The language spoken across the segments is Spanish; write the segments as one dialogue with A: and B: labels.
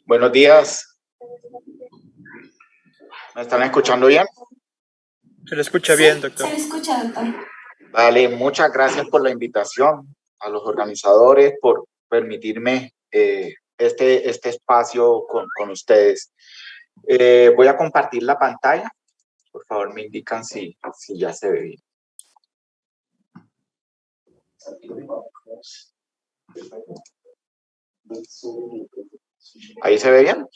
A: Buenos días. ¿Me están escuchando bien?
B: Se le escucha bien, doctor.
C: Se le escucha, doctor.
A: Vale, muchas gracias por la invitación a los organizadores por permitirme este espacio con ustedes. Voy a compartir la pantalla. Por favor, me indican si ya se ve bien. ¿Ahí se ve bien?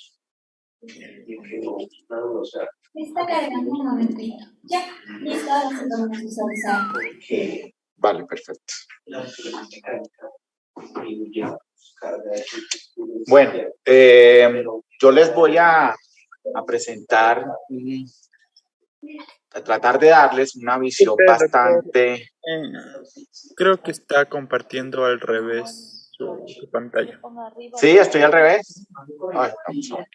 C: Está cargando un momentito. Ya, listo, ahora se podemos visualizar.
A: Vale, perfecto. Bueno, yo les voy a presentar, a tratar de darles una visión bastante...
B: Creo que está compartiendo al revés su pantalla.
A: Sí, estoy al revés. Ay, vamos a ver.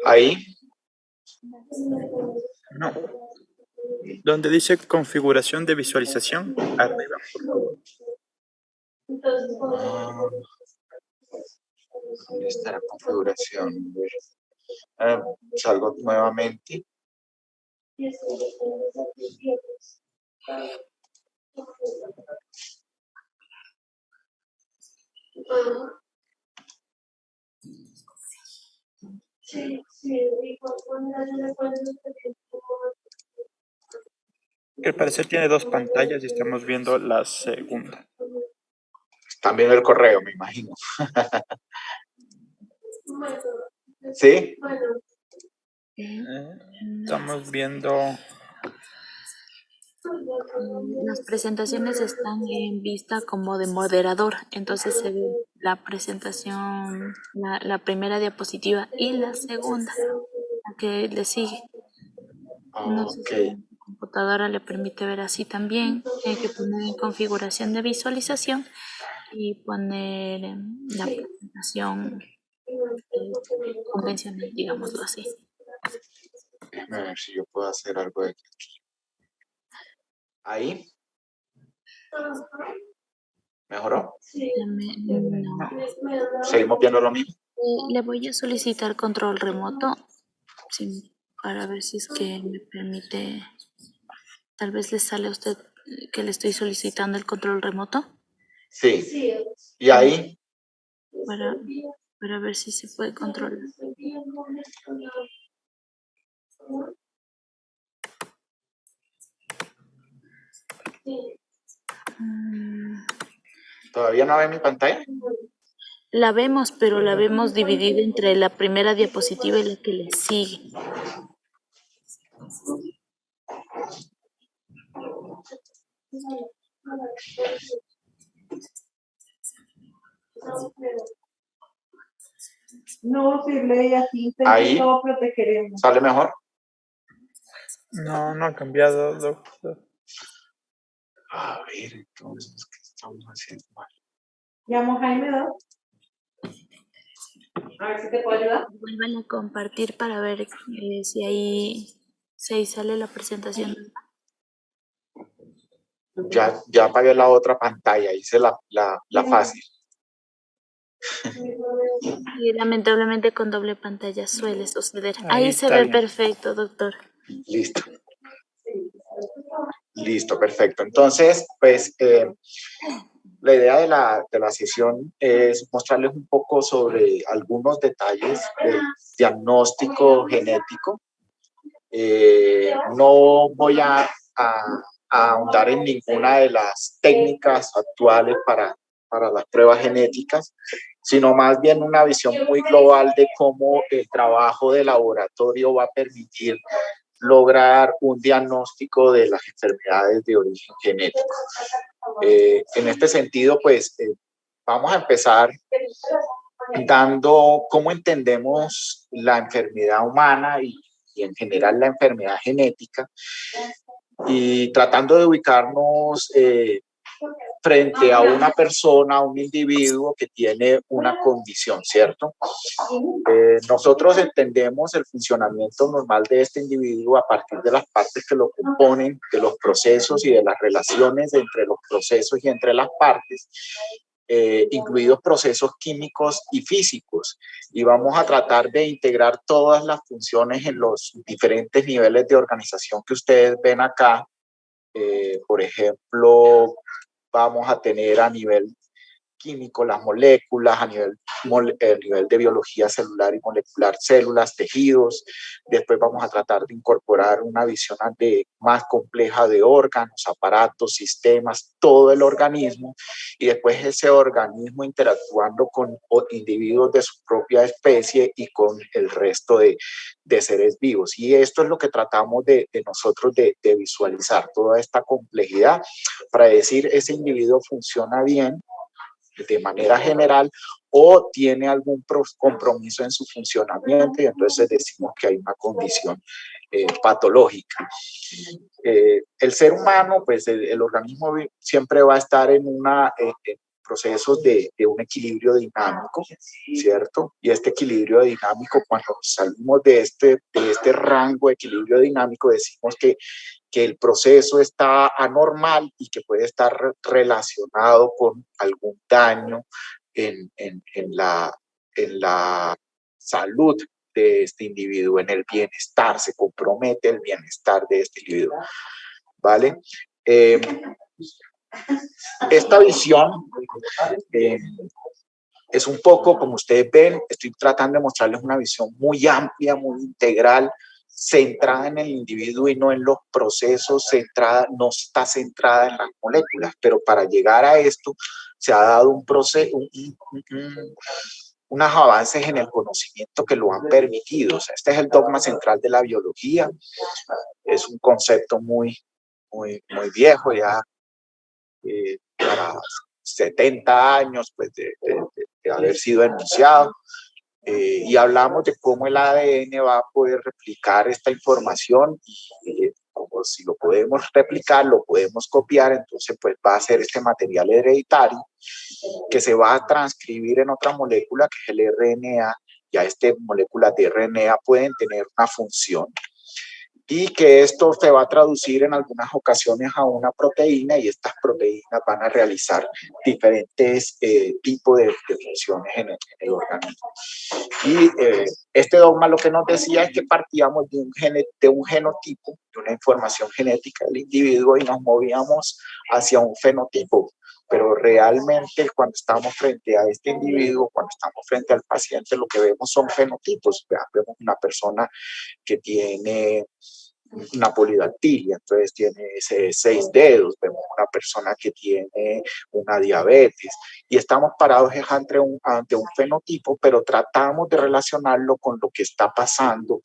A: Ahí.
B: No. Donde dice configuración de visualización, arriba, por favor.
A: ¿Dónde está la configuración? Salgo nuevamente.
B: Al parecer tiene dos pantallas y estamos viendo la segunda.
A: Están viendo el correo, me imagino. ¿Sí?
B: Estamos viendo...
D: Las presentaciones están en vista como de moderador, entonces se ve la presentación, la primera diapositiva y la segunda, la que le sigue. No sé si la computadora le permite ver así también. Hay que poner en configuración de visualización y poner la presentación convencional, digámoslo así.
A: Déjame ver si yo puedo hacer algo de aquí. Ahí. ¿Mejoró?
D: No.
A: ¿Seguimos viendo lo mismo?
D: Le voy a solicitar control remoto para ver si es que me permite. Tal vez le sale a usted que le estoy solicitando el control remoto.
A: Sí. ¿Y ahí?
D: Para ver si se puede controlar.
A: ¿Todavía no ve mi pantalla?
D: La vemos, pero la vemos dividida entre la primera diapositiva y la que le sigue.
E: No, si lee así,
A: Ahí.
E: pero te queremos.
A: ¿Sale mejor?
B: No ha cambiado, doctor.
A: A ver, entonces, ¿qué estamos haciendo mal?
E: Llamo a Jaime, ¿no? A ver si te puedo ayudar.
D: Vuelvan a compartir para ver si ahí sale la presentación.
A: Ya apagué la otra pantalla, hice la fácil.
D: Y lamentablemente con doble pantalla suele suceder.
B: Ahí
D: se
B: está
D: ve
B: bien.
D: perfecto, doctor.
A: Listo, perfecto. Entonces, pues, la idea de la sesión es mostrarles un poco sobre algunos detalles del diagnóstico genético. No voy a ahondar en ninguna de las técnicas actuales para las pruebas genéticas, sino más bien una visión muy global de cómo el trabajo de laboratorio va a permitir lograr un diagnóstico de las enfermedades de origen genético. En este sentido, pues, vamos a empezar dando cómo entendemos la enfermedad humana y en general la enfermedad genética, y tratando de ubicarnos frente a una persona, a un individuo que tiene una condición, ¿cierto? Nosotros entendemos el funcionamiento normal de este individuo a partir de las partes que lo componen, de los procesos y de las relaciones entre los procesos y entre las partes, incluidos procesos químicos y físicos. Y vamos a tratar de integrar todas las funciones en los diferentes niveles de organización que ustedes ven acá. Por ejemplo, vamos a tener a nivel químico las moléculas, a nivel de biología celular y molecular, células, tejidos. Después vamos a tratar de incorporar una visión más compleja de órganos, aparatos, sistemas, todo el organismo, y después ese organismo interactuando con individuos de su propia especie y con el resto de seres vivos. Y esto es lo que tratamos de nosotros de visualizar, toda esta complejidad para decir ese individuo funciona bien de manera general o tiene algún compromiso en su funcionamiento, y entonces decimos que hay una condición patológica. El ser humano, pues el organismo siempre va a estar en procesos de un equilibrio dinámico, ¿cierto? Y este equilibrio dinámico, cuando salimos de este rango de equilibrio dinámico, decimos que el proceso está anormal y que puede estar relacionado con algún daño en la salud de este individuo, en el bienestar, se compromete el bienestar de este individuo, ¿vale? Esta visión es un poco, como ustedes ven, estoy tratando de mostrarles una visión muy amplia, muy integral, centrada en el individuo y no en los procesos, no está centrada en las moléculas, pero para llegar a esto se ha dado un proceso, unos avances en el conocimiento que lo han permitido. O sea, este es el dogma central de la biología, es un concepto muy viejo, ya para 70 años pues, de haber sido enunciado. Y hablamos de cómo el ADN va a poder replicar esta información y como si lo podemos replicar, lo podemos copiar, entonces pues va a ser este material hereditario que se va a transcribir en otra molécula que es el RNA. Ya estas moléculas de RNA pueden tener una función y que esto se va a traducir en algunas ocasiones a una proteína y estas proteínas van a realizar diferentes tipos de funciones en el organismo. Y este dogma lo que nos decía es que partíamos de un genotipo, de una información genética del individuo y nos movíamos hacia un fenotipo. Pero realmente cuando estamos frente a este individuo, cuando estamos frente al paciente, lo que vemos son fenotipos. Vemos una persona que tiene una polidactilia, entonces tiene 6 dedos, vemos una persona que tiene una diabetes y estamos parados ante un fenotipo, pero tratamos de relacionarlo con lo que está pasando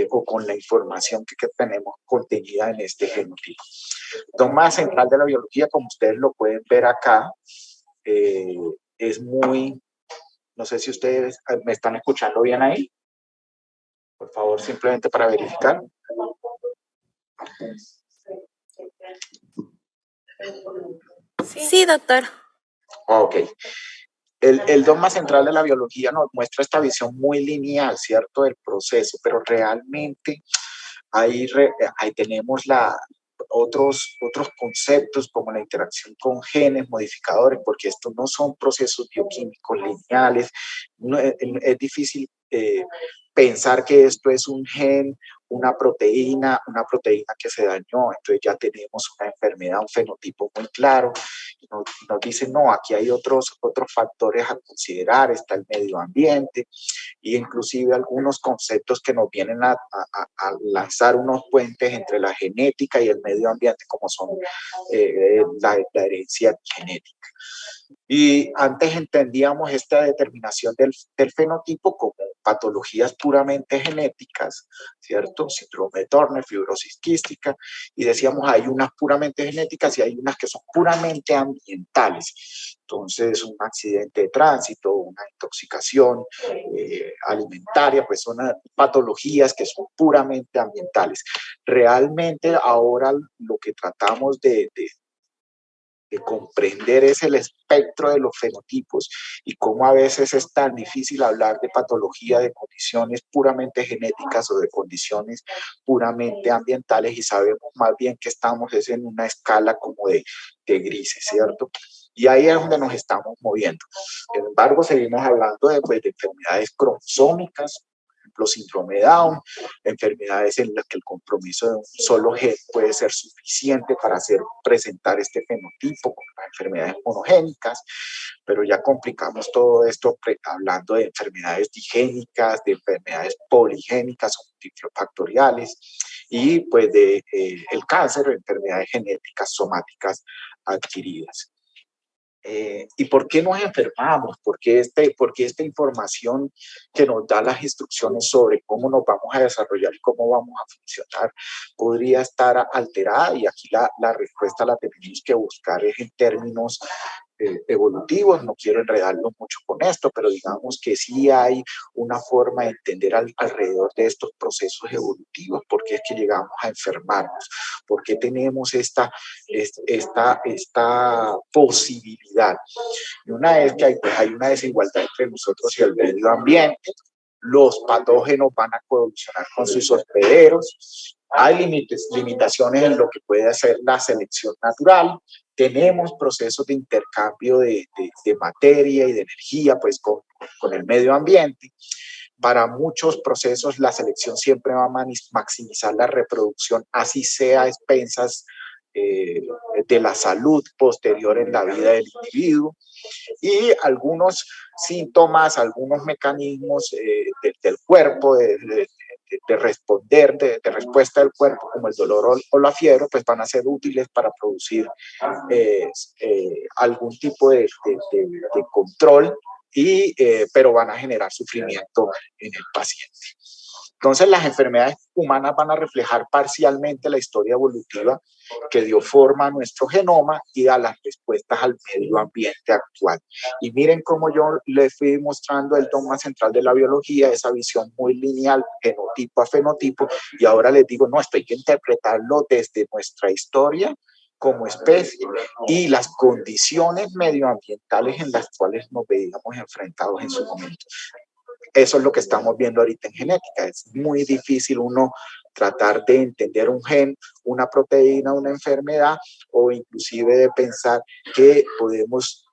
A: o con la información que tenemos contenida en este genotipo. Dogma central de la biología, como ustedes lo pueden ver acá, es muy, no sé si ustedes me están escuchando bien ahí, por favor, simplemente para verificar.
D: Sí, doctor.
A: Ok. El dogma central de la biología nos muestra esta visión muy lineal, ¿cierto?, del proceso, pero realmente ahí tenemos otros conceptos como la interacción con genes, modificadores, porque estos no son procesos bioquímicos lineales. Es difícil pensar que esto es un gen, una proteína que se dañó, entonces ya tenemos una enfermedad, un fenotipo muy claro. Nos dicen, no, aquí hay otros factores a considerar, está el medio ambiente, y inclusive algunos conceptos que nos vienen a lanzar unos puentes entre la genética y el medio ambiente, como son la herencia genética. Y antes entendíamos esta determinación del fenotipo como patologías puramente genéticas, ¿cierto? Síndrome de Turner, fibrosis quística, y decíamos hay unas puramente genéticas y hay unas que son puramente ambientales. Entonces, un accidente de tránsito, una intoxicación alimentaria, pues son patologías que son puramente ambientales. Realmente ahora lo que tratamos de de comprender es el espectro de los fenotipos y cómo a veces es tan difícil hablar de patología, de condiciones puramente genéticas o de condiciones puramente ambientales y sabemos más bien que estamos es en una escala como de grises, ¿cierto? Y ahí es donde nos estamos moviendo. Sin embargo, seguimos hablando de enfermedades cromosómicas, los síndrome de Down, enfermedades en las que el compromiso de un solo gen puede ser suficiente para presentar este fenotipo, como las enfermedades monogénicas, pero ya complicamos todo esto hablando de enfermedades digénicas, de enfermedades poligénicas o multifactoriales y pues de el cáncer o enfermedades genéticas somáticas adquiridas. ¿Y por qué nos enfermamos? ¿Por qué esta información que nos da las instrucciones sobre cómo nos vamos a desarrollar y cómo vamos a funcionar podría estar alterada? Y aquí la respuesta la tenemos que buscar es en términos evolutivos. No quiero enredarlo mucho con esto, pero digamos que sí hay una forma de entender alrededor de estos procesos evolutivos, por qué es que llegamos a enfermarnos, por qué tenemos esta posibilidad. Y una vez que hay una desigualdad entre nosotros y el medio ambiente, los patógenos van a coevolucionar con sus hospederos, hay limitaciones en lo que puede hacer la selección natural, tenemos procesos de intercambio de materia y de energía pues con el medio ambiente. Para muchos procesos la selección siempre va a maximizar la reproducción, así sea a expensas de la salud posterior en la vida del individuo. Y algunos síntomas, algunos mecanismos del cuerpo de responder, de respuesta del cuerpo, como el dolor o la fiebre, pues van a ser útiles para producir algún tipo de control, pero van a generar sufrimiento en el paciente. Entonces, las enfermedades humanas van a reflejar parcialmente la historia evolutiva que dio forma a nuestro genoma y a las respuestas al medio ambiente actual. Y miren cómo yo les fui mostrando el dogma central de la biología, esa visión muy lineal, genotipo a fenotipo, y ahora les digo, no, esto hay que interpretarlo desde nuestra historia como especie y las condiciones medioambientales en las cuales nos veíamos enfrentados en su momento. Eso es lo que estamos viendo ahorita en genética. Es muy difícil uno tratar de entender un gen, una proteína, una enfermedad, o inclusive de pensar que podemos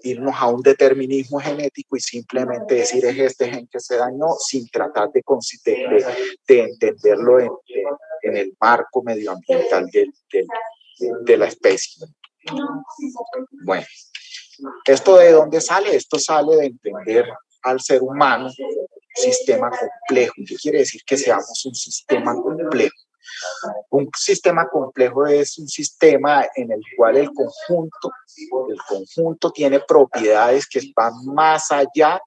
A: irnos a un determinismo genético y simplemente decir es este gen que se dañó sin tratar de entenderlo en el marco medioambiental de la especie. Bueno, ¿esto de dónde sale? Esto sale de entender al ser humano sistema complejo. ¿Qué quiere decir que seamos un sistema complejo? Un sistema complejo es un sistema en el cual el conjunto tiene propiedades que van más allá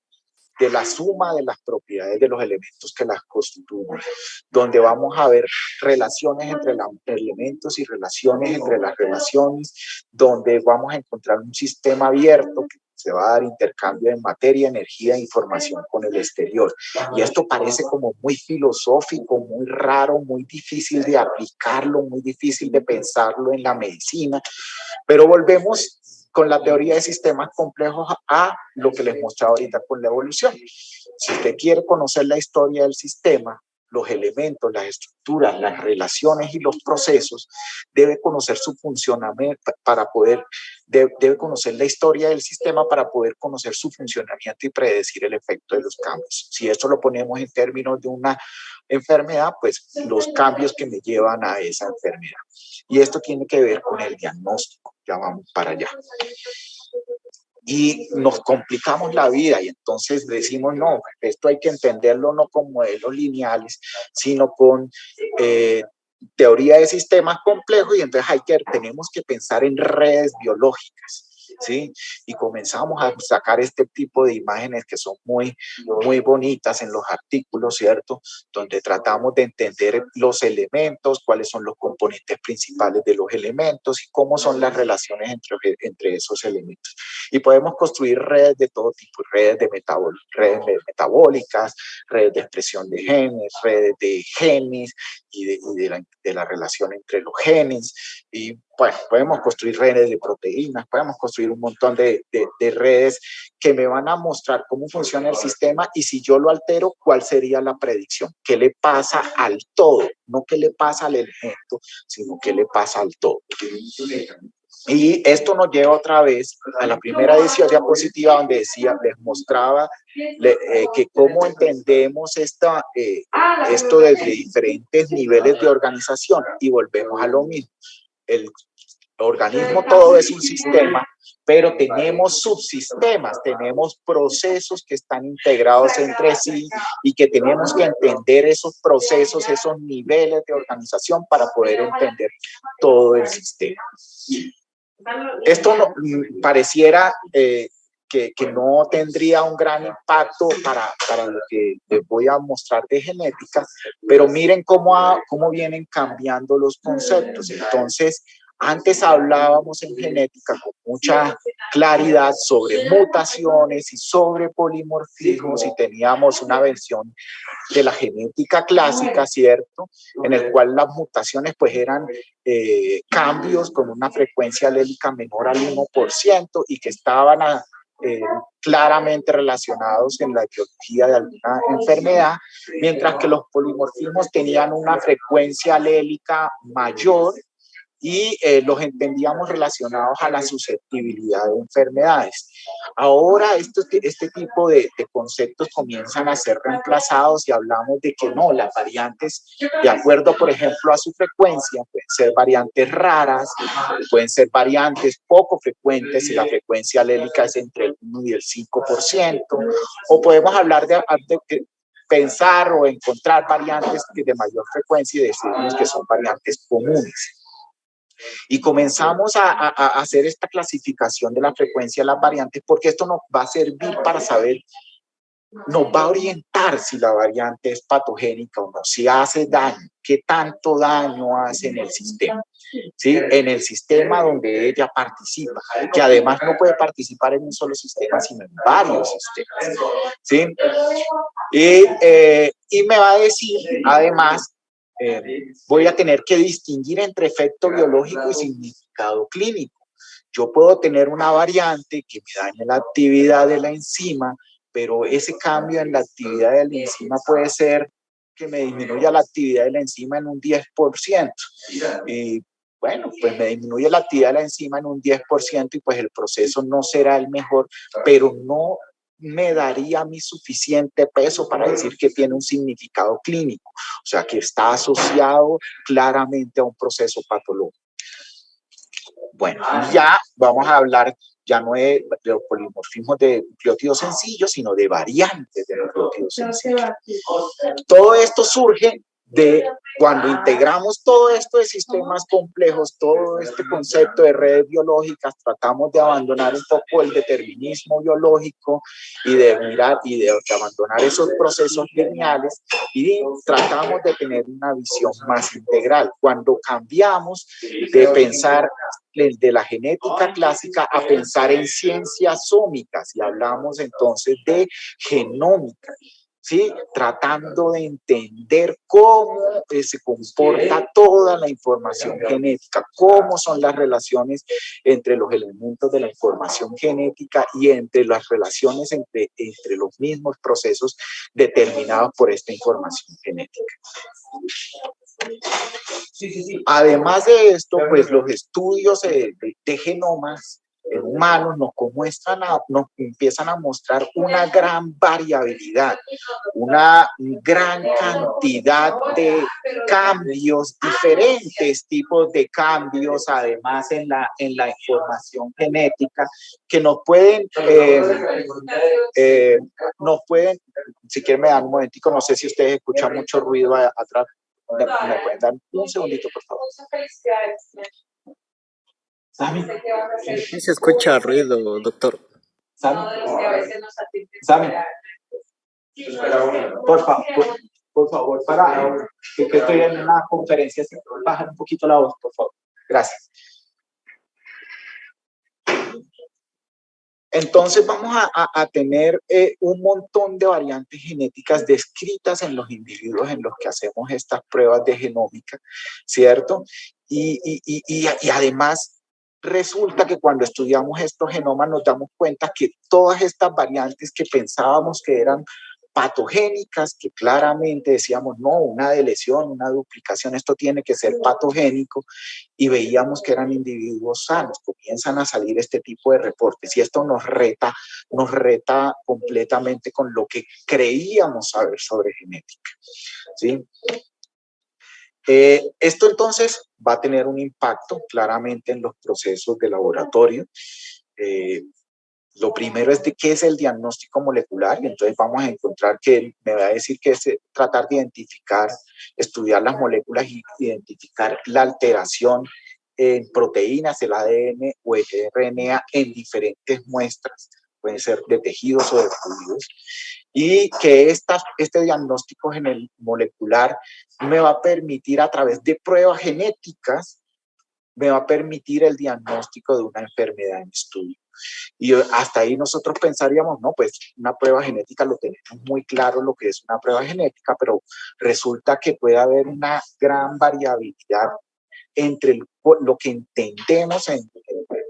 A: de la suma de las propiedades de los elementos que las constituyen, donde vamos a ver relaciones entre los elementos y relaciones entre las relaciones, donde vamos a encontrar un sistema abierto que se va a dar intercambio de materia, energía e información con el exterior. Y esto parece como muy filosófico, muy raro, muy difícil de aplicarlo, muy difícil de pensarlo en la medicina, pero volvemos con la teoría de sistemas complejos a lo que les mostraba ahorita con la evolución. Si usted quiere conocer la historia del sistema, los elementos, las estructuras, las relaciones y los procesos, debe conocer su funcionamiento debe conocer la historia del sistema para poder conocer su funcionamiento y predecir el efecto de los cambios. Si esto lo ponemos en términos de una enfermedad, pues los cambios que me llevan a esa enfermedad. Y esto tiene que ver con el diagnóstico, ya vamos para allá. Y nos complicamos la vida y entonces decimos, no, esto hay que entenderlo no con modelos lineales, sino con teoría de sistemas complejos y entonces tenemos que pensar en redes biológicas. ¿Sí? Y comenzamos a sacar este tipo de imágenes que son muy, muy bonitas en los artículos, ¿cierto? Donde tratamos de entender los elementos, cuáles son los componentes principales de los elementos y cómo son las relaciones entre esos elementos. Y podemos construir redes de todo tipo, redes metabólicas, redes de expresión de genes, redes de genes y de la relación entre los genes. Y pues podemos construir redes de proteínas, podemos construir un montón de redes que me van a mostrar cómo funciona el sistema y si yo lo altero, cuál sería la predicción. ¿Qué le pasa al todo? No qué le pasa al elemento, sino qué le pasa al todo. Y esto nos lleva otra vez a la primera diapositiva donde decía, les mostraba que cómo entendemos esto desde diferentes niveles de organización y volvemos a lo mismo. El organismo todo es un sistema, pero tenemos subsistemas, tenemos procesos que están integrados entre sí y que tenemos que entender esos procesos, esos niveles de organización para poder entender todo el sistema. Esto no, pareciera que no tendría un gran impacto para lo que les voy a mostrar de genética, pero miren cómo vienen cambiando los conceptos. Entonces, antes hablábamos en genética con mucha claridad sobre mutaciones y sobre polimorfismos y teníamos una versión de la genética clásica, ¿cierto? En el cual las mutaciones pues eran cambios con una frecuencia alélica menor al 1% y que estaban claramente relacionados en la etiología de alguna enfermedad, mientras que los polimorfismos tenían una frecuencia alélica mayor y los entendíamos relacionados a la susceptibilidad de enfermedades. Ahora este tipo de conceptos comienzan a ser reemplazados y hablamos de que no, las variantes, de acuerdo, por ejemplo, a su frecuencia, pueden ser variantes raras, pueden ser variantes poco frecuentes si la frecuencia alélica es entre el 1 y el 5%, o podemos hablar de pensar o encontrar variantes de mayor frecuencia y decirnos que son variantes comunes. Y comenzamos a hacer esta clasificación de la frecuencia de las variantes porque esto nos va a servir para saber, nos va a orientar si la variante es patogénica o no, si hace daño, qué tanto daño hace en el sistema, ¿sí? En el sistema donde ella participa, que además no puede participar en un solo sistema, sino en varios sistemas, ¿sí? Y me va a decir, además, voy a tener que distinguir entre efecto biológico y significado clínico. Yo puedo tener una variante que me dañe la actividad de la enzima, pero ese cambio en la actividad de la enzima puede ser que me disminuya la actividad de la enzima en un 10%. Y bueno, pues me disminuye la actividad de la enzima en un 10% y pues el proceso no será el mejor, pero no me daría mi suficiente peso para decir que tiene un significado clínico, o sea, que está asociado claramente a un proceso patológico. Bueno, ya vamos a hablar ya no de los polimorfismos de nucleótidos sencillos, sino de variantes de nucleótidos sencillos. Todo esto surge de cuando integramos todo esto de sistemas complejos, todo este concepto de redes biológicas, tratamos de abandonar un poco el determinismo biológico y de mirar y de abandonar esos procesos lineales y tratamos de tener una visión más integral. Cuando cambiamos de pensar de la genética clásica a pensar en ciencias sómicas y hablamos entonces de genómica, ¿sí? Tratando de entender cómo se comporta toda la información genética, cómo son las relaciones entre los elementos de la información genética y entre las relaciones entre los mismos procesos determinados por esta información genética. Además de esto, pues los estudios de genomas en humanos nos empiezan a mostrar una gran variabilidad, una gran cantidad de cambios, diferentes tipos de cambios, además en la información genética, que nos pueden, si quieren me dan un momentico, no sé si ustedes escuchan mucho ruido atrás. ¿Me pueden dar un segundito, por favor? ¿Sammy?
B: Sí se escucha ruido, doctor.
A: ¿Sammy? ¿Sammy? Por favor, para que estoy en una conferencia, bajar un poquito la voz, por favor. Gracias. Entonces vamos a tener un montón de variantes genéticas descritas en los individuos en los que hacemos estas pruebas de genómica, ¿cierto? Y además resulta que cuando estudiamos estos genomas nos damos cuenta que todas estas variantes que pensábamos que eran patogénicas, que claramente decíamos, no, una deleción, una duplicación, esto tiene que ser patogénico, y veíamos que eran individuos sanos. Comienzan a salir este tipo de reportes y esto nos reta completamente con lo que creíamos saber sobre genética, ¿sí? Esto entonces va a tener un impacto claramente en los procesos de laboratorio. Lo primero es de qué es el diagnóstico molecular, y entonces vamos a encontrar que me va a decir que es tratar de identificar, estudiar las moléculas y identificar la alteración en proteínas, el ADN o el RNA en diferentes muestras, pueden ser de tejidos o de fluidos, y que este diagnóstico molecular me va a permitir a través de pruebas genéticas, me va a permitir el diagnóstico de una enfermedad en estudio. Y hasta ahí nosotros pensaríamos, no, pues una prueba genética lo tenemos muy claro lo que es una prueba genética, pero resulta que puede haber una gran variabilidad entre lo que entendemos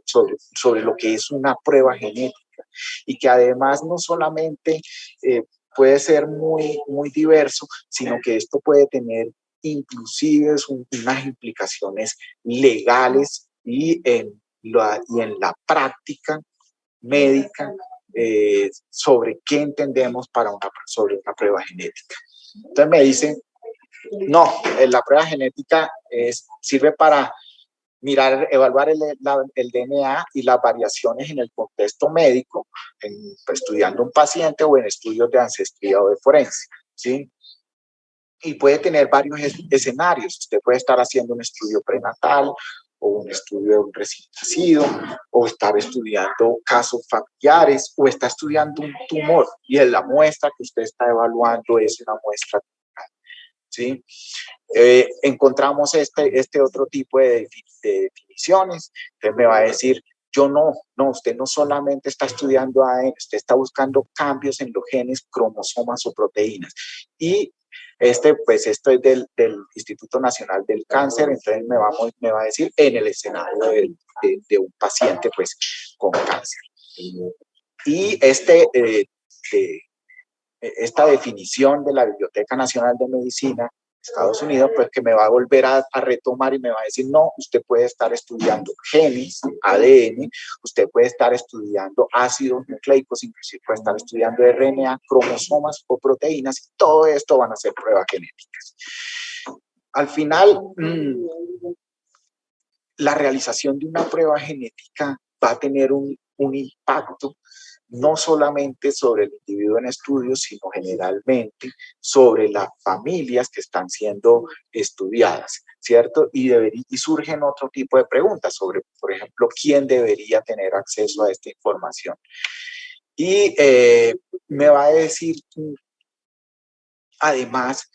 A: sobre lo que es una prueba genética, y que además no solamente puede ser muy diverso, sino que esto puede tener inclusive unas implicaciones legales y en la práctica médica sobre qué entendemos sobre una prueba genética. Entonces me dicen, no, la prueba genética sirve para mirar, evaluar el DNA y las variaciones en el contexto médico, estudiando un paciente o en estudios de ancestría o de forense, ¿sí? Y puede tener varios escenarios. Usted puede estar haciendo un estudio prenatal o un estudio de un recién nacido, o estar estudiando casos familiares, o está estudiando un tumor y en la muestra que usted está evaluando es una muestra, ¿sí? Encontramos este otro tipo de definiciones. Entonces me va a decir, usted no solamente está estudiando ADN, usted está buscando cambios en los genes, cromosomas o proteínas. Y pues esto es del Instituto Nacional del Cáncer, entonces me va a decir en el escenario de un paciente pues con cáncer. Y esta definición de la Biblioteca Nacional de Medicina Estados Unidos, pues que me va a volver a retomar y me va a decir, no, usted puede estar estudiando genes, ADN, usted puede estar estudiando ácidos nucleicos, inclusive puede estar estudiando RNA, cromosomas o proteínas, y todo esto van a ser pruebas genéticas. Al final, la realización de una prueba genética va a tener un impacto no solamente sobre el individuo en estudio, sino generalmente sobre las familias que están siendo estudiadas, ¿cierto? Y surgen otro tipo de preguntas sobre, por ejemplo, quién debería tener acceso a esta información. Y me va a decir, además,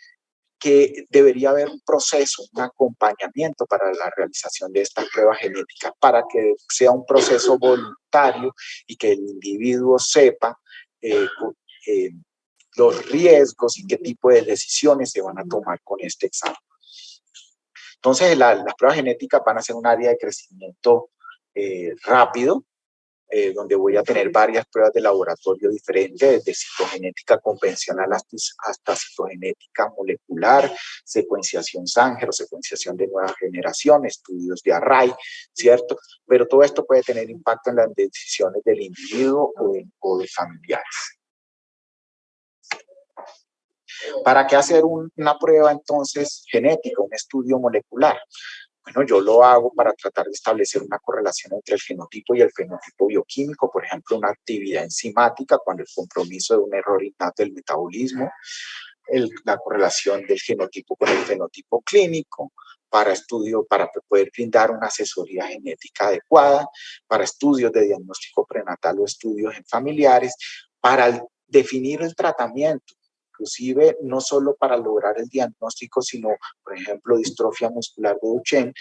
A: que debería haber un proceso, un acompañamiento para la realización de esta prueba genética, para que sea un proceso voluntario y que el individuo sepa los riesgos y qué tipo de decisiones se van a tomar con este examen. Entonces, las pruebas genéticas van a ser un área de crecimiento rápido, donde voy a tener varias pruebas de laboratorio diferentes, desde citogenética convencional hasta citogenética molecular, secuenciación Sanger o secuenciación de nueva generación, estudios de array, ¿cierto? Pero todo esto puede tener impacto en las decisiones del individuo o de familiares. ¿Para qué hacer una prueba entonces genética, un estudio molecular? Bueno, yo lo hago para tratar de establecer una correlación entre el genotipo y el fenotipo bioquímico, por ejemplo, una actividad enzimática cuando el compromiso de un error innato del metabolismo, la correlación del genotipo con el fenotipo clínico, para poder brindar una asesoría genética adecuada, para estudios de diagnóstico prenatal o estudios en familiares, para definir el tratamiento, inclusive no solo para lograr el diagnóstico, sino, por ejemplo, distrofia muscular de Duchenne,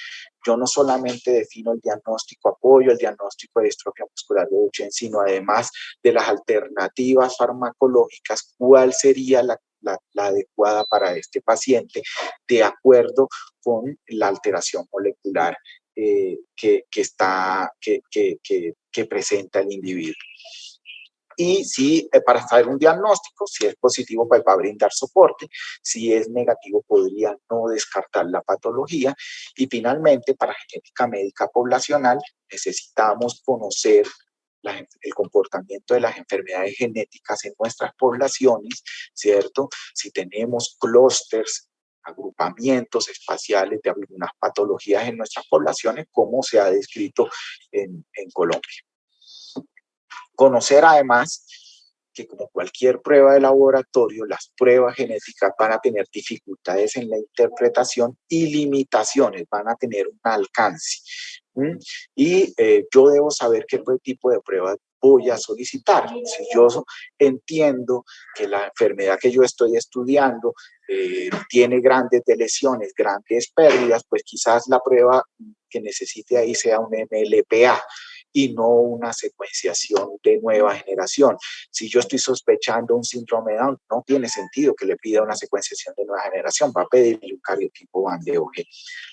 A: yo no solamente defino el diagnóstico, apoyo el diagnóstico de distrofia muscular de Duchenne, sino además de las alternativas farmacológicas, cuál sería la adecuada para este paciente de acuerdo con la alteración molecular que presenta el individuo. Y si para saber un diagnóstico, si es positivo, pues va a brindar soporte. Si es negativo, podría no descartar la patología. Y finalmente, para genética médica poblacional, necesitamos conocer el comportamiento de las enfermedades genéticas en nuestras poblaciones, ¿cierto? Si tenemos clústeres, agrupamientos espaciales de algunas patologías en nuestras poblaciones, como se ha descrito en Colombia. Conocer además que como cualquier prueba de laboratorio, las pruebas genéticas van a tener dificultades en la interpretación y limitaciones, van a tener un alcance. Y yo debo saber qué tipo de pruebas voy a solicitar. Si yo entiendo que la enfermedad que yo estoy estudiando tiene grandes lesiones, grandes pérdidas, pues quizás la prueba que necesite ahí sea un MLPA y no una secuenciación de nueva generación. Si yo estoy sospechando un síndrome de Down, no tiene sentido que le pida una secuenciación de nueva generación, va a pedirle un cariotipo Van de Hoge.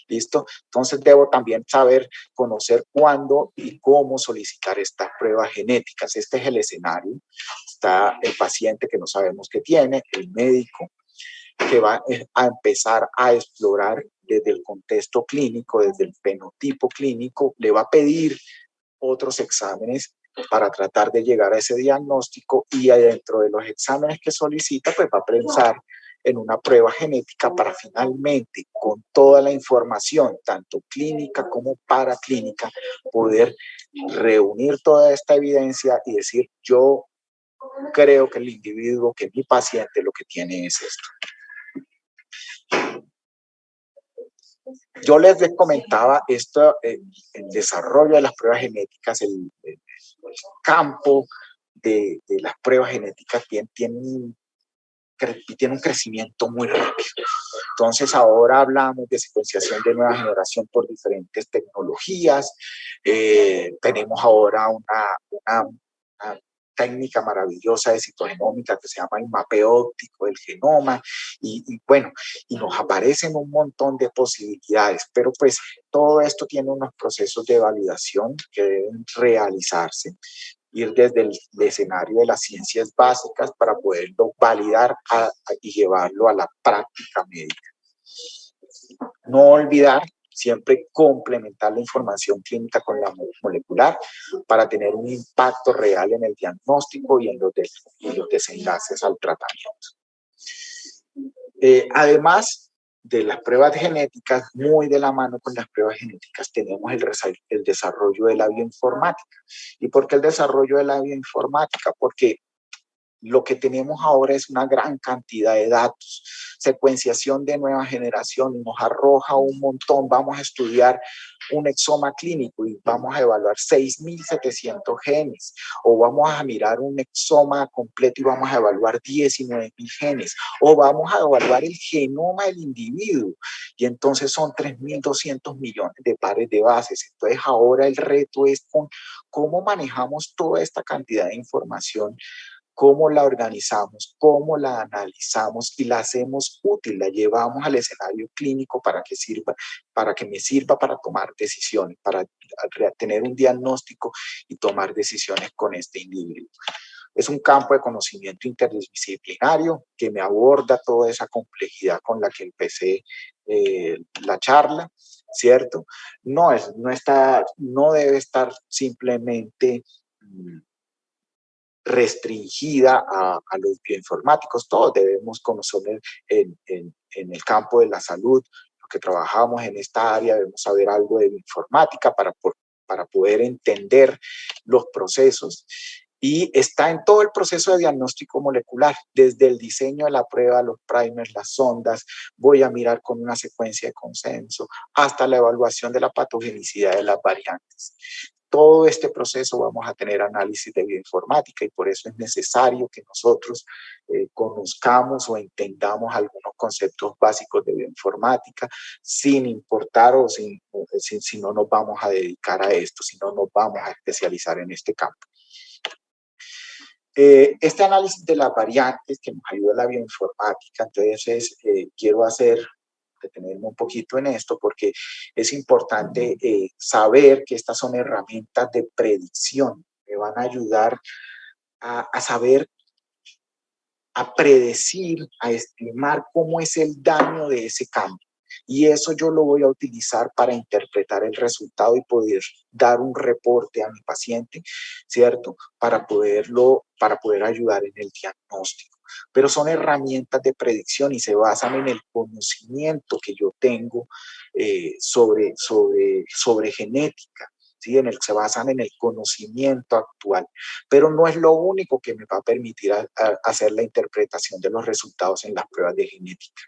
A: ¿Listo? Entonces debo también saber, conocer cuándo y cómo solicitar estas pruebas genéticas. Este es el escenario. Está el paciente que no sabemos qué tiene, el médico que va a empezar a explorar desde el contexto clínico, desde el fenotipo clínico, le va a pedir otros exámenes para tratar de llegar a ese diagnóstico y dentro de los exámenes que solicita, pues va a pensar en una prueba genética para finalmente, con toda la información, tanto clínica como paraclínica, poder reunir toda esta evidencia y decir, yo creo que el individuo, que mi paciente lo que tiene es esto. Yo les comentaba esto, el desarrollo de las pruebas genéticas, el campo de las pruebas genéticas tiene un crecimiento muy rápido. Entonces ahora hablamos de secuenciación de nueva generación por diferentes tecnologías. Tenemos ahora una técnica maravillosa de citogenómica que se llama el mapeo óptico del genoma y bueno, y nos aparecen un montón de posibilidades, pero pues todo esto tiene unos procesos de validación que deben realizarse, ir desde el escenario de las ciencias básicas para poderlo validar y llevarlo a la práctica médica. No olvidar siempre complementar la información clínica con la molecular para tener un impacto real en el diagnóstico y en los desenlaces al tratamiento. Además de las pruebas genéticas, muy de la mano con las pruebas genéticas tenemos el desarrollo de la bioinformática. ¿Y por qué el desarrollo de la bioinformática? Porque lo que tenemos ahora es una gran cantidad de datos, secuenciación de nueva generación, nos arroja un montón. Vamos a estudiar un exoma clínico y vamos a evaluar 6.700 genes, o vamos a mirar un exoma completo y vamos a evaluar 19.000 genes, o vamos a evaluar el genoma del individuo, y entonces son 3.200 millones de pares de bases. Entonces ahora el reto es cómo manejamos toda esta cantidad de información, cómo la organizamos, cómo la analizamos y la hacemos útil, la llevamos al escenario clínico para que me sirva para tomar decisiones, para tener un diagnóstico y tomar decisiones con este individuo. Es un campo de conocimiento interdisciplinario que me aborda toda esa complejidad con la que empecé la charla, ¿cierto? No debe estar simplemente restringida a los bioinformáticos. Todos debemos conocer en el campo de la salud, los que trabajamos en esta área debemos saber algo de bioinformática para poder entender los procesos. Y está en todo el proceso de diagnóstico molecular, desde el diseño de la prueba, los primers, las sondas, voy a mirar con una secuencia de consenso, hasta la evaluación de la patogenicidad de las variantes. todo este proceso vamos a tener análisis de bioinformática y por eso es necesario que nosotros conozcamos o entendamos algunos conceptos básicos de bioinformática sin importar o si no nos vamos a dedicar a esto, si no nos vamos a especializar en este campo. Este análisis de las variantes que nos ayuda la bioinformática, entonces quiero detenerme un poquito en esto porque es importante saber que estas son herramientas de predicción que van a ayudar a saber, a predecir, a estimar cómo es el daño de ese cambio. Y eso yo lo voy a utilizar para interpretar el resultado y poder dar un reporte a mi paciente, ¿cierto? Para poder ayudar en el diagnóstico. Pero son herramientas de predicción y se basan en el conocimiento que yo tengo sobre genética. ¿Sí? Se basan en el conocimiento actual, pero no es lo único que me va a permitir hacer la interpretación de los resultados en las pruebas de genética.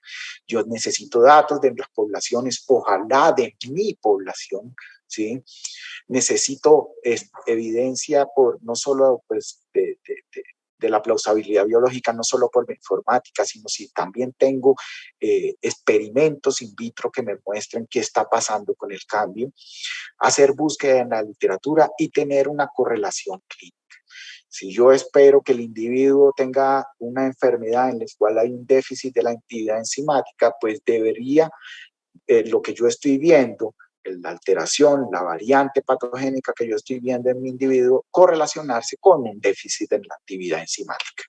A: Yo necesito datos de las poblaciones, ojalá de mi población, ¿sí? Necesito evidencia no solo pues, de la plausibilidad biológica, no solo por la informática, sino si también tengo experimentos in vitro que me muestren qué está pasando con el cambio, hacer búsqueda en la literatura y tener una correlación clínica. Si yo espero que el individuo tenga una enfermedad en la cual hay un déficit de la actividad enzimática, pues debería, lo que yo estoy viendo, la alteración, la variante patogénica que yo estoy viendo en mi individuo, correlacionarse con un déficit en la actividad enzimática.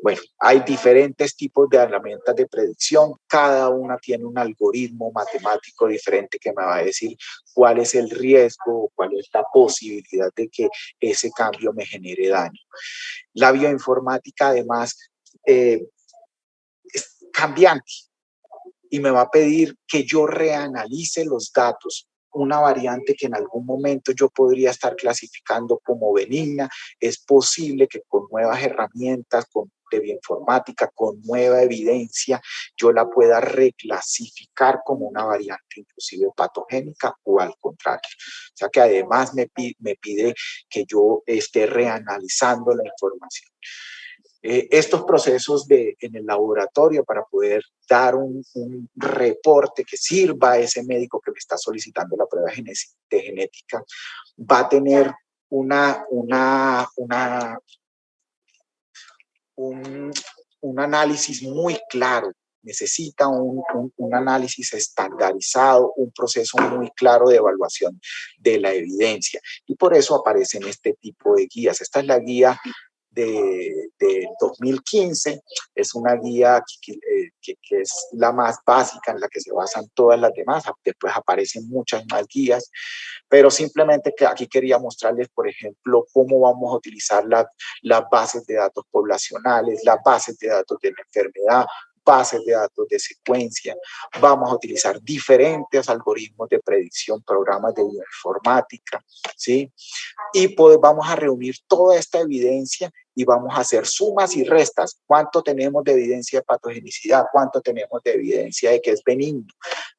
A: Bueno, hay diferentes tipos de herramientas de predicción, cada una tiene un algoritmo matemático diferente que me va a decir cuál es el riesgo o cuál es la posibilidad de que ese cambio me genere daño. La bioinformática además es cambiante y me va a pedir que yo reanalice los datos. Una variante que en algún momento yo podría estar clasificando como benigna, es posible que con nuevas herramientas, de bioinformática, con nueva evidencia, yo la pueda reclasificar como una variante inclusive patogénica o al contrario. O sea que además me pide que yo esté reanalizando la información. Estos procesos en el laboratorio para poder dar un reporte que sirva a ese médico que me está solicitando la prueba de genética, va a tener un análisis muy claro, necesita un análisis estandarizado, un proceso muy claro de evaluación de la evidencia y por eso aparecen este tipo de guías. Esta es la guía de 2015, es una guía que es la más básica en la que se basan todas las demás, después aparecen muchas más guías, pero simplemente que aquí quería mostrarles, por ejemplo, cómo vamos a utilizar las bases de datos poblacionales, las bases de datos de la enfermedad, bases de datos de secuencia, vamos a utilizar diferentes algoritmos de predicción, programas de bioinformática, ¿sí? Y pues vamos a reunir toda esta evidencia y vamos a hacer sumas y restas. ¿Cuánto tenemos de evidencia de patogenicidad? ¿Cuánto tenemos de evidencia de que es benigno?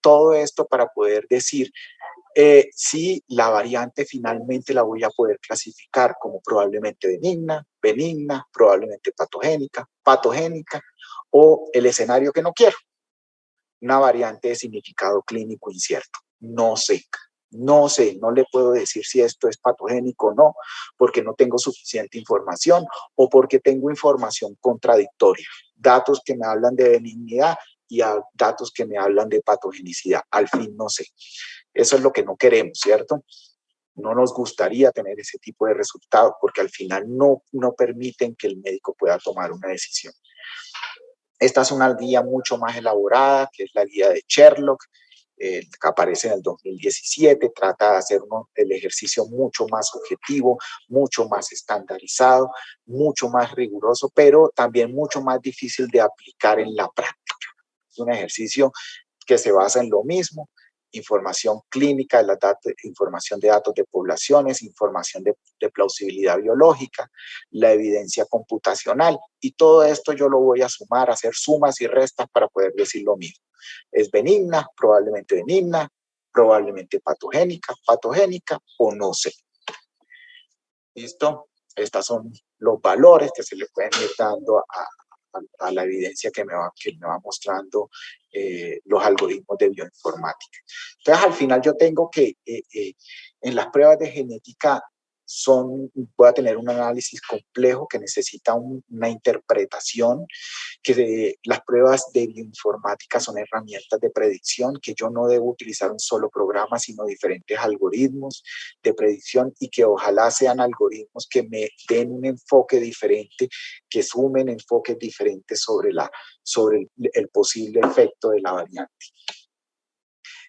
A: Todo esto para poder decir si la variante finalmente la voy a poder clasificar como probablemente benigna, probablemente patogénica o el escenario que no quiero, una variante de significado clínico incierto. No sé, no le puedo decir si esto es patogénico o no, porque no tengo suficiente información o porque tengo información contradictoria. Datos que me hablan de benignidad y datos que me hablan de patogenicidad. Al fin no sé. Eso es lo que no queremos, ¿cierto? No nos gustaría tener ese tipo de resultados porque al final no permiten que el médico pueda tomar una decisión. Esta es una guía mucho más elaborada, que es la guía de Sherlock, que aparece en el 2017, trata de hacer el ejercicio mucho más objetivo, mucho más estandarizado, mucho más riguroso, pero también mucho más difícil de aplicar en la práctica. Es un ejercicio que se basa en lo mismo, información clínica, información de datos de poblaciones, información de plausibilidad biológica, la evidencia computacional y todo esto yo lo voy a sumar, hacer sumas y restas para poder decir lo mismo. Es benigna, probablemente benigna, probablemente patogénica o no sé. ¿Listo? Estos son los valores que se le pueden ir dando a la evidencia que me va mostrando los algoritmos de bioinformática. Entonces, al final yo tengo que, en las pruebas de genética, voy a tener un análisis complejo que necesita una interpretación, que las pruebas de bioinformática son herramientas de predicción, que yo no debo utilizar un solo programa, sino diferentes algoritmos de predicción, y que ojalá sean algoritmos que me den un enfoque diferente, que sumen enfoques diferentes sobre el posible efecto de la variante.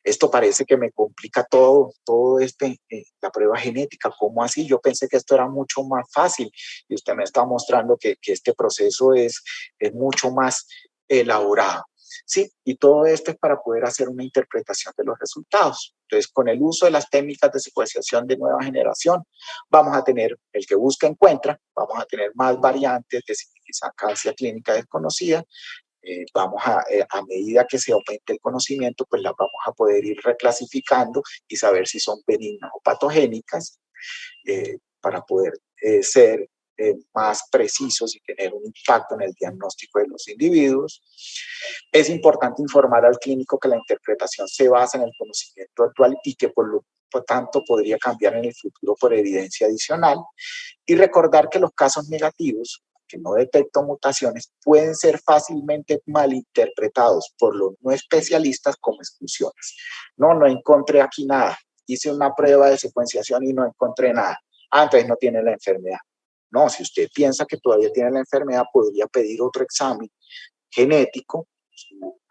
A: Esto parece que me complica todo la prueba genética. ¿Cómo así? Yo pensé que esto era mucho más fácil y usted me está mostrando que este proceso es mucho más elaborado. Sí, y todo esto es para poder hacer una interpretación de los resultados. Entonces, con el uso de las técnicas de secuenciación de nueva generación, vamos a tener el que busca encuentra, vamos a tener más variantes de significancia clínica desconocida. A medida que se aumente el conocimiento, pues las vamos a poder ir reclasificando y saber si son benignas o patogénicas, para poder ser más precisos y tener un impacto en el diagnóstico de los individuos. Es importante informar al clínico que la interpretación se basa en el conocimiento actual y que por lo tanto podría cambiar en el futuro por evidencia adicional. Y recordar que los casos negativos, que no detectan mutaciones, pueden ser fácilmente malinterpretados por los no especialistas como exclusiones. No encontré aquí nada. Hice una prueba de secuenciación y no encontré nada. Entonces no tiene la enfermedad. No, si usted piensa que todavía tiene la enfermedad, podría pedir otro examen genético.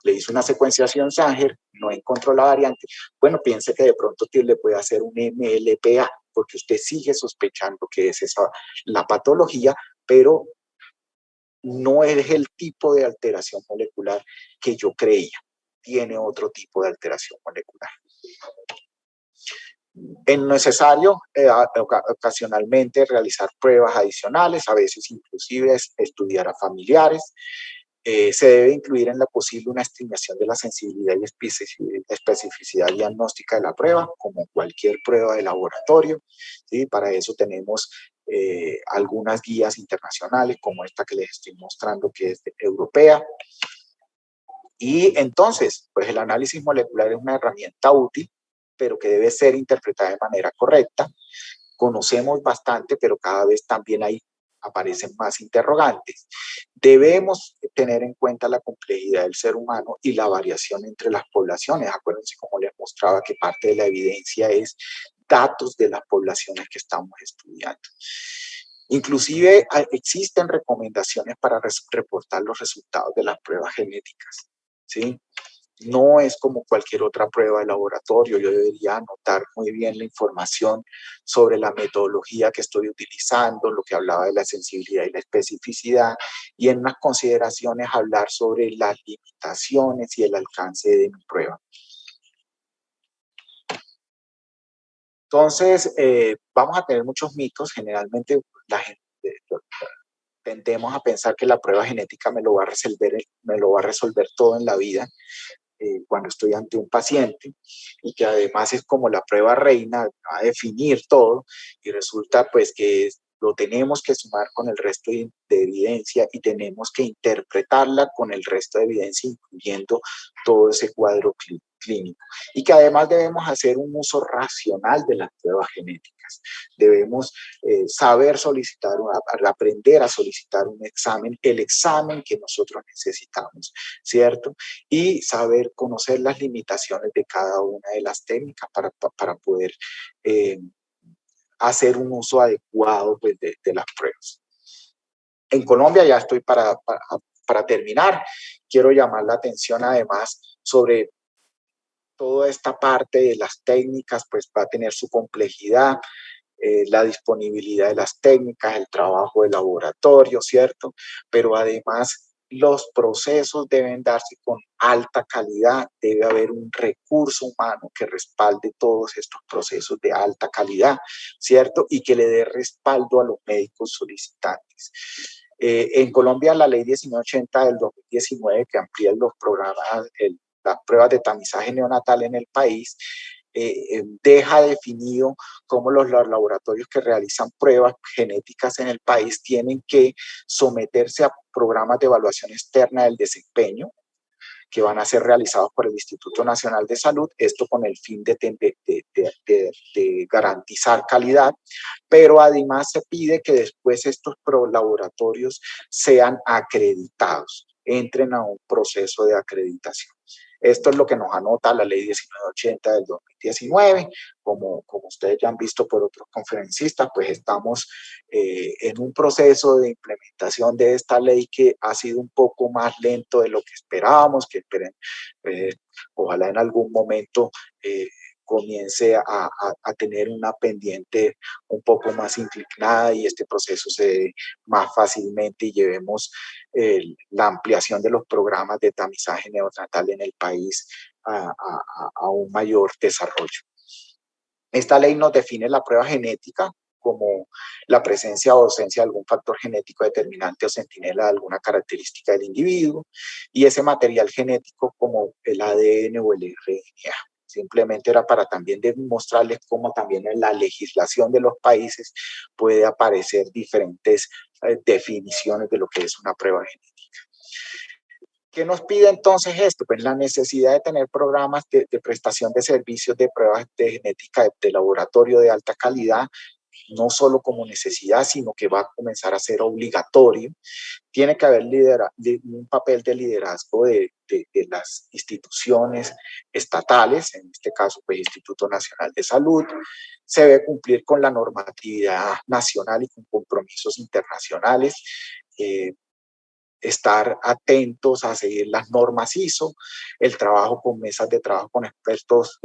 A: Le hizo una secuenciación Sanger, no encontró la variante. Bueno, piense que de pronto le puede hacer un MLPA, porque usted sigue sospechando que es esa la patología, pero no es el tipo de alteración molecular que yo creía. Tiene otro tipo de alteración molecular. Es necesario ocasionalmente realizar pruebas adicionales, a veces inclusive estudiar a familiares. Se debe incluir en la posible una estimación de la sensibilidad y especificidad diagnóstica de la prueba, como cualquier prueba de laboratorio. ¿Sí? Para eso tenemos algunas guías internacionales, como esta que les estoy mostrando, que es europea. Y entonces, pues el análisis molecular es una herramienta útil, pero que debe ser interpretada de manera correcta. Conocemos bastante, pero cada vez también aparecen más interrogantes. Debemos tener en cuenta la complejidad del ser humano y la variación entre las poblaciones. Acuérdense, como les mostraba, que parte de la evidencia es datos de las poblaciones que estamos estudiando. Inclusive existen recomendaciones para reportar los resultados de las pruebas genéticas, ¿sí? No es como cualquier otra prueba de laboratorio. Yo debería anotar muy bien la información sobre la metodología que estoy utilizando, lo que hablaba de la sensibilidad y la especificidad, y en unas consideraciones hablar sobre las limitaciones y el alcance de mi prueba. Entonces, vamos a tener muchos mitos. Generalmente la gente tendemos a pensar que la prueba genética me lo va a resolver todo en la vida. Cuando estoy ante un paciente, y que además es como la prueba reina, va a definir todo, y resulta pues que lo tenemos que sumar con el resto de evidencia y tenemos que interpretarla con el resto de evidencia, incluyendo todo ese cuadro clínico. Y que además debemos hacer un uso racional de las pruebas genéticas. Debemos saber solicitar, aprender a solicitar un examen, el examen que nosotros necesitamos, ¿cierto? Y saber conocer las limitaciones de cada una de las técnicas para poder hacer un uso adecuado pues, de las pruebas. En Colombia, ya estoy para terminar, quiero llamar la atención además sobre toda esta parte de las técnicas, pues va a tener su complejidad, la disponibilidad de las técnicas, el trabajo de laboratorio, ¿cierto? Pero además los procesos deben darse con alta calidad, debe haber un recurso humano que respalde todos estos procesos de alta calidad, ¿cierto? Y que le dé respaldo a los médicos solicitantes. En Colombia, la ley 1980 del 2019, que amplía los programas, las pruebas de tamizaje neonatal en el país, deja definido cómo los laboratorios que realizan pruebas genéticas en el país tienen que someterse a programas de evaluación externa del desempeño que van a ser realizados por el Instituto Nacional de Salud, esto con el fin de garantizar calidad, pero además se pide que después estos laboratorios sean acreditados, entren a un proceso de acreditación. Esto es lo que nos anota la Ley 1980 del 2019. Como ustedes ya han visto por otros conferencistas, pues estamos en un proceso de implementación de esta ley que ha sido un poco más lento de lo que esperábamos, que ojalá en algún momento comience a tener una pendiente un poco más inclinada y este proceso se dé más fácilmente y llevemos la ampliación de los programas de tamizaje neonatal en el país a un mayor desarrollo. Esta ley nos define la prueba genética como la presencia o ausencia de algún factor genético determinante o centinela de alguna característica del individuo y ese material genético como el ADN o el RNA. Simplemente era para también demostrarles cómo también en la legislación de los países puede aparecer diferentes definiciones de lo que es una prueba genética. ¿Qué nos pide entonces esto? Pues la necesidad de tener programas de prestación de servicios de pruebas de genética de laboratorio de alta calidad, no solo como necesidad, sino que va a comenzar a ser obligatorio. Tiene que haber un papel de liderazgo de las instituciones estatales, en este caso, pues, Instituto Nacional de Salud. Se debe cumplir con la normatividad nacional y con compromisos internacionales. Estar atentos a seguir las normas ISO, el trabajo con mesas de trabajo con expertos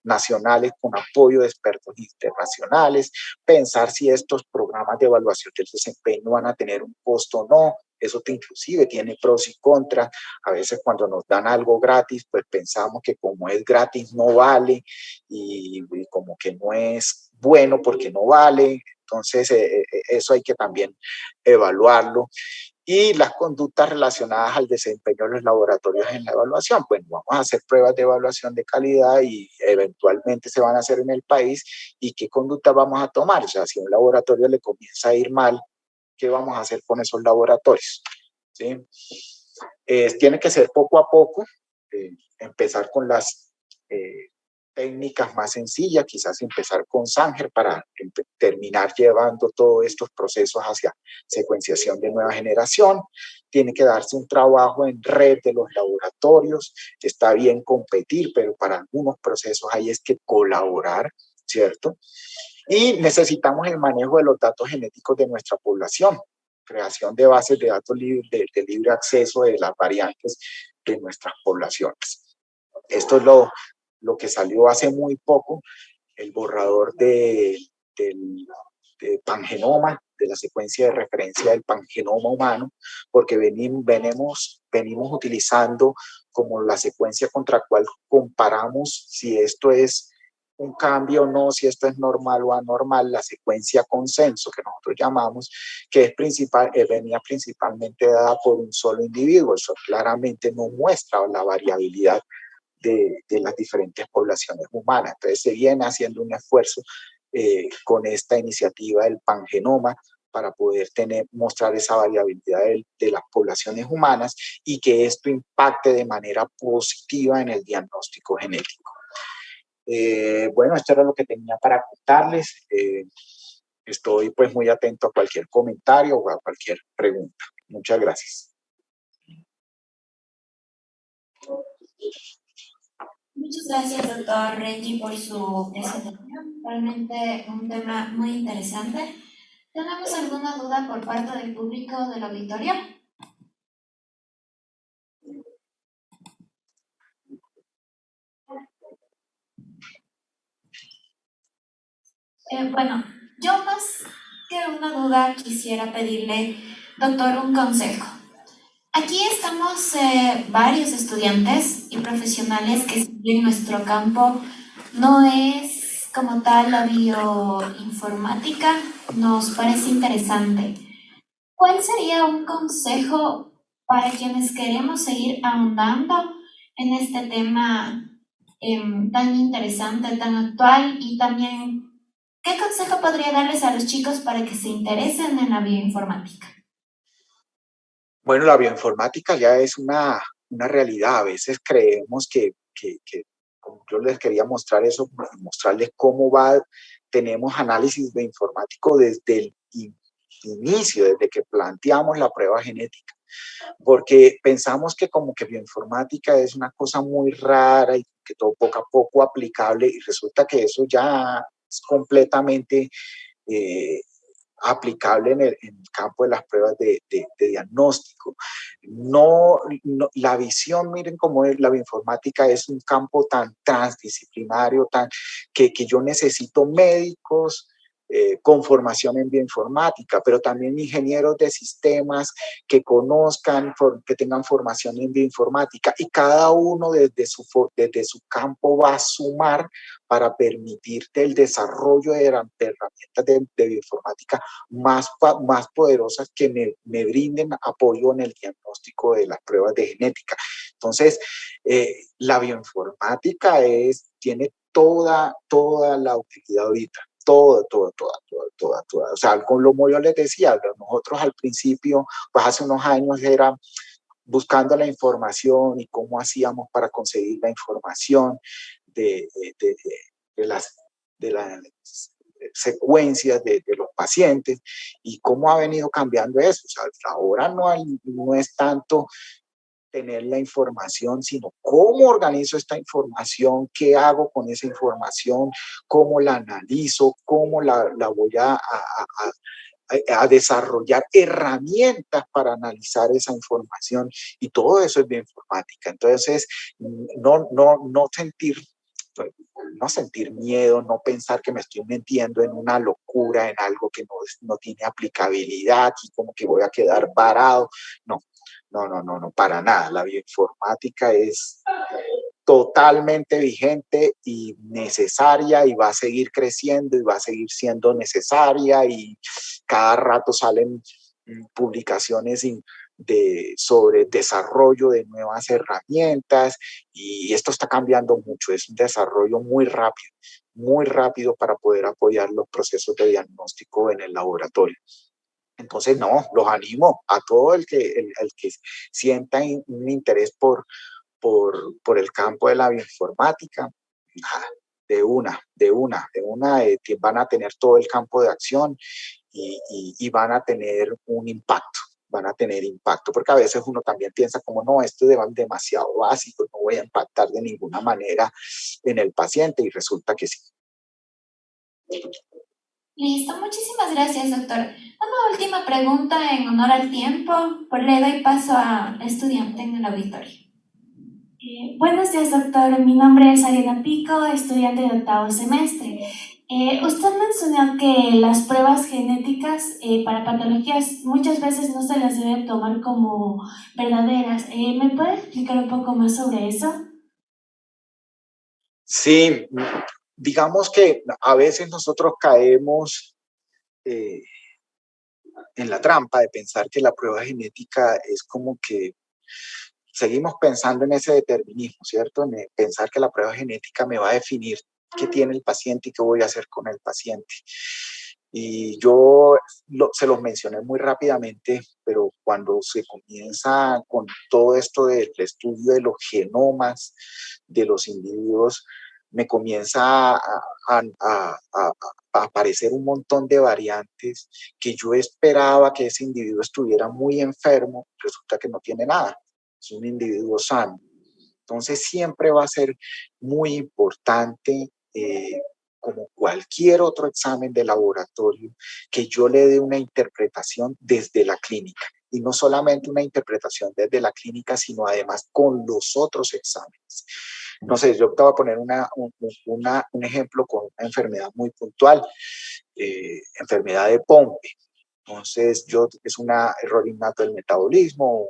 A: nacionales, con apoyo de expertos internacionales, pensar si estos programas de evaluación del desempeño van a tener un costo o no. Eso inclusive tiene pros y contras. A veces cuando nos dan algo gratis, pues pensamos que como es gratis no vale y como que no es bueno porque no vale. Entonces eso hay que también evaluarlo. Y las conductas relacionadas al desempeño de los laboratorios en la evaluación. Bueno, vamos a hacer pruebas de evaluación de calidad y eventualmente se van a hacer en el país. ¿Y qué conductas vamos a tomar? O sea, si a un laboratorio le comienza a ir mal, ¿qué vamos a hacer con esos laboratorios? ¿Sí? Tiene que ser poco a poco, empezar con las técnicas más sencillas, quizás empezar con Sanger para terminar llevando todos estos procesos hacia secuenciación de nueva generación. Tiene que darse un trabajo en red de los laboratorios. Está bien competir, pero para algunos procesos hay es que colaborar, ¿cierto? Y necesitamos el manejo de los datos genéticos de nuestra población, creación de bases de datos de libre acceso de las variantes de nuestras poblaciones. Esto es lo que salió hace muy poco, el borrador del pangenoma, de la secuencia de referencia del pangenoma humano, porque venimos utilizando como la secuencia contra la cual comparamos si esto es un cambio o no, si esto es normal o anormal, la secuencia consenso que nosotros llamamos, que es venía principalmente dada por un solo individuo. Eso claramente no muestra la variabilidad de las diferentes poblaciones humanas. Entonces se viene haciendo un esfuerzo con esta iniciativa del pangenoma para poder mostrar esa variabilidad de las poblaciones humanas y que esto impacte de manera positiva en el diagnóstico genético. Bueno, esto era lo que tenía para contarles. Estoy pues muy atento a cualquier comentario o a cualquier pregunta. Muchas gracias.
C: Muchas gracias, doctor Reggie, por su presentación. Realmente un tema muy interesante. ¿Tenemos alguna duda por parte del público del auditorio? Bueno, yo más que una duda quisiera pedirle, doctor, un consejo. Aquí estamos varios estudiantes y profesionales que si bien nuestro campo no es como tal la bioinformática, nos parece interesante. ¿Cuál sería un consejo para quienes queremos seguir ahondando en este tema tan interesante, tan actual, y también, ¿qué consejo podría darles a los chicos para que se interesen en la bioinformática?
A: Bueno, la bioinformática ya es una realidad. A veces creemos como yo les quería mostrar eso, mostrarles cómo va, tenemos análisis bioinformático desde el inicio, desde que planteamos la prueba genética, porque pensamos que como que bioinformática es una cosa muy rara y que todo poco a poco aplicable, y resulta que eso ya es completamente eh, aplicable en el campo de las pruebas de diagnóstico. La visión, miren cómo es, la bioinformática es un campo tan transdisciplinario, que yo necesito médicos con formación en bioinformática, pero también ingenieros de sistemas que conozcan, que tengan formación en bioinformática, y cada uno desde su campo va a sumar para permitirte el desarrollo de herramientas de bioinformática más poderosas que me brinden apoyo en el diagnóstico de las pruebas de genética. Entonces, la bioinformática tiene toda la utilidad ahorita. Toda. O sea, como yo les decía, nosotros al principio, pues hace unos años era buscando la información y cómo hacíamos para conseguir la información de, de, de las, de las secuencias de los pacientes, y cómo ha venido cambiando eso. O sea, ahora no es tanto tener la información, sino cómo organizo esta información, qué hago con esa información, cómo la analizo, cómo la voy a desarrollar herramientas para analizar esa información, y todo eso es bioinformática. Entonces, no sentir miedo, no pensar que me estoy metiendo en una locura, en algo que no tiene aplicabilidad y como que voy a quedar parado. No, para nada. La bioinformática es totalmente vigente y necesaria, y va a seguir creciendo y va a seguir siendo necesaria, y cada rato salen publicaciones sobre desarrollo de nuevas herramientas, y esto está cambiando mucho. Es un desarrollo muy rápido para poder apoyar los procesos de diagnóstico en el laboratorio. Entonces, no, los animo a todo el que sienta un interés por el campo de la bioinformática. Van a tener todo el campo de acción, y van a tener un impacto, porque a veces uno también piensa como, no, esto es demasiado básico, no voy a impactar de ninguna manera en el paciente, y resulta que sí.
C: Listo, muchísimas gracias, doctor. Una última pregunta en honor al tiempo, pues le doy paso a la estudiante en el auditorio.
F: Buenos días, doctor. Mi nombre es Ariana Pico, estudiante de octavo semestre. Usted mencionó que las pruebas genéticas para patologías muchas veces no se las debe tomar como verdaderas. ¿Me puede explicar un poco más sobre eso?
A: Sí, digamos que a veces nosotros caemos en la trampa de pensar que la prueba genética es como que seguimos pensando en ese determinismo, ¿cierto? En pensar que la prueba genética me va a definir qué tiene el paciente y qué voy a hacer con el paciente. Y yo se los mencioné muy rápidamente, pero cuando se comienza con todo esto del estudio de los genomas de los individuos, me comienza a aparecer un montón de variantes que yo esperaba que ese individuo estuviera muy enfermo, resulta que no tiene nada, es un individuo sano. Entonces siempre va a ser muy importante, como cualquier otro examen de laboratorio, que yo le dé una interpretación desde la clínica. Y no solamente una interpretación desde la clínica, sino además con los otros exámenes. No sé, yo te voy a poner un ejemplo con una enfermedad muy puntual, enfermedad de Pompe. Entonces, es un error innato del metabolismo,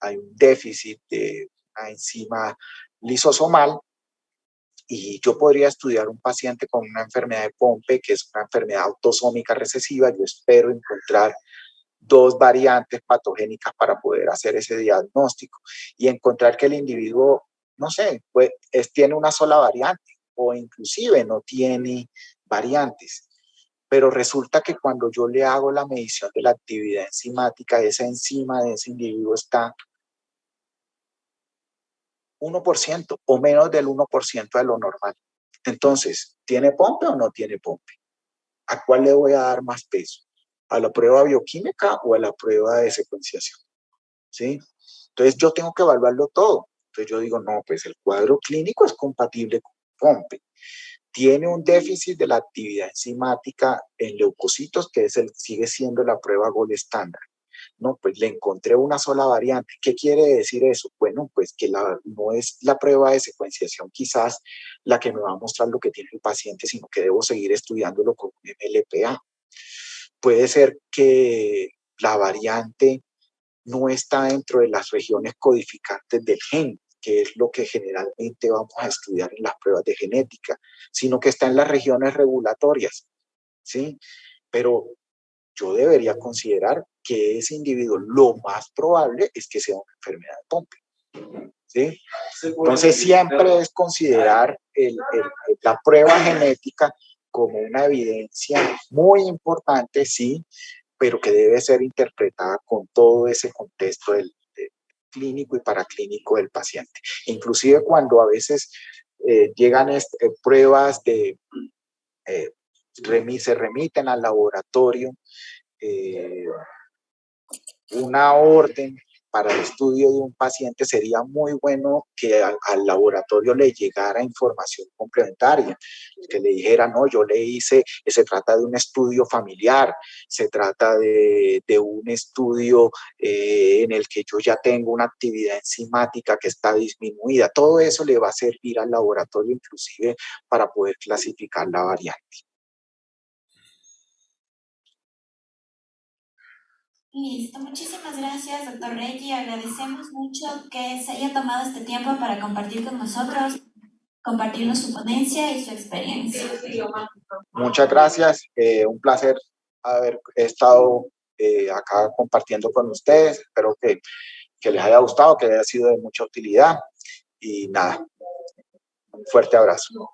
A: hay un déficit de una enzima lisosomal, y yo podría estudiar un paciente con una enfermedad de Pompe, que es una enfermedad autosómica recesiva. Yo espero encontrar dos variantes patogénicas para poder hacer ese diagnóstico y encontrar que el individuo no sé, pues tiene una sola variante o inclusive no tiene variantes. Pero resulta que cuando yo le hago la medición de la actividad enzimática, esa enzima de ese individuo está 1% o menos del 1% de lo normal. Entonces, ¿tiene POMPE o no tiene POMPE? ¿A cuál le voy a dar más peso? ¿A la prueba bioquímica o a la prueba de secuenciación? ¿Sí? Entonces, yo tengo que evaluarlo todo. Entonces, yo digo, no, pues el cuadro clínico es compatible con POMPE. Tiene un déficit de la actividad enzimática en leucocitos, que sigue siendo la prueba gold estándar. No, pues le encontré una sola variante. ¿Qué quiere decir eso? Bueno, pues que no es la prueba de secuenciación quizás la que me va a mostrar lo que tiene el paciente, sino que debo seguir estudiándolo con un MLPA. Puede ser que la variante no está dentro de las regiones codificantes del gen, que es lo que generalmente vamos a estudiar en las pruebas de genética, sino que está en las regiones regulatorias, ¿sí? Pero yo debería considerar que ese individuo lo más probable es que sea una enfermedad de Pompe, ¿sí? Entonces siempre es considerar la prueba genética como una evidencia muy importante, sí, pero que debe ser interpretada con todo ese contexto del clínico y paraclínico del paciente. Inclusive cuando a veces llegan pruebas se remiten al laboratorio, una orden para el estudio de un paciente, sería muy bueno que al laboratorio le llegara información complementaria, que le dijera, no, yo le hice, se trata de un estudio familiar, se trata de un estudio en el que yo ya tengo una actividad enzimática que está disminuida. Todo eso le va a servir al laboratorio inclusive para poder clasificar la variante.
C: Listo, muchísimas gracias, doctor Reggi. Agradecemos mucho que se haya tomado este tiempo para compartir con nosotros, compartirnos su ponencia y su experiencia.
A: Muchas gracias, un placer haber estado acá compartiendo con ustedes. Espero que les haya gustado, que haya sido de mucha utilidad y nada, un fuerte abrazo.